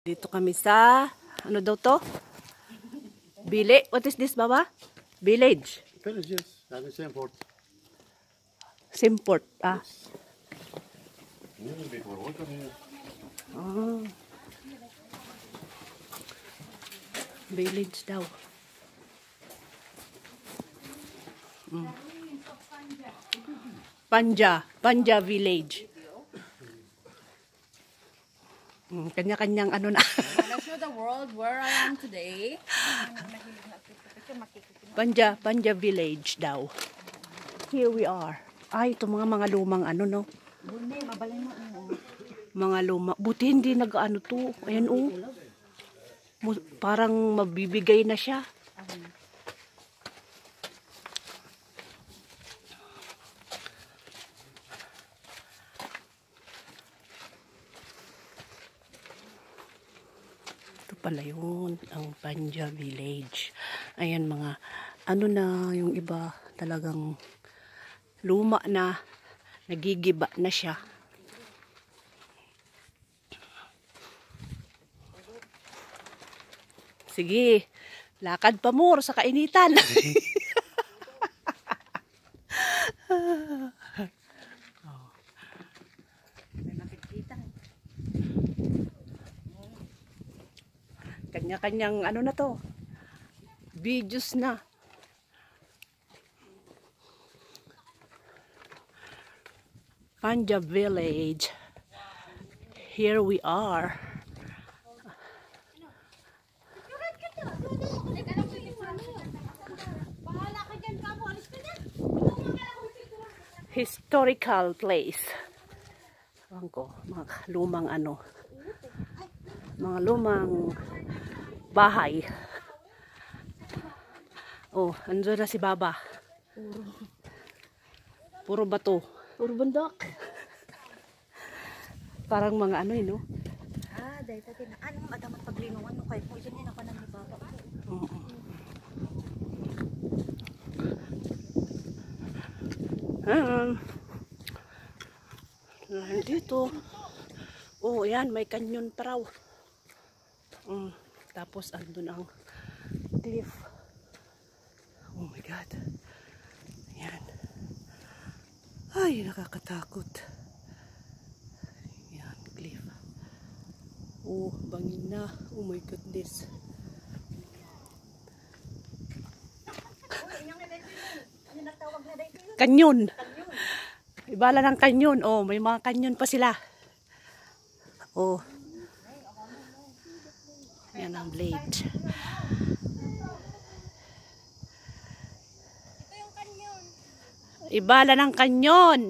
Dito kami sa, ano daw to? Village. What is this, Baba? Village. Village, yes. And it's import. Simport. Ah. Oh. Village daw. Panja Village. Kanya-kanyang ano na. I'll show the world where I am today. Panja Village daw. Here we are. Ay, ito mga lumang ano, no? Mga lumang. Buti hindi nag-ano to. Ayan, oh. Parang mabibigay na siya. Ito pala yun, ang Panja Village. Ayan mga, ano na, yung iba talagang luma na, nagigiba na siya. Sige, lakad pa more sa kainitan. Kanya-kanyang ano na to, videos na. Panja Village. Here we are. Historical place. Awan ko, mga lumang ano. Mga lumang bahay. Oh, andun na si Baba. Puro bato. Puro bundok. Parang mga ano no? Ah, dahil tayo na. Anong madamat paglinungan mo kayo? Kung yun ako nang Baba. Dito. Oh, yan. May canyon pa raw. Tapos andun ang cliff. Oh my God. Ayan. Ay, nakakatakot. Ayan, cliff. Oh, bangin na. Oh my goodness. Kanyon. Ibala ng kanyon. Oh, may mga kanyon pa sila. Oh. Yan ang blade. Ito yung kanyon. Ibala ng kanyon.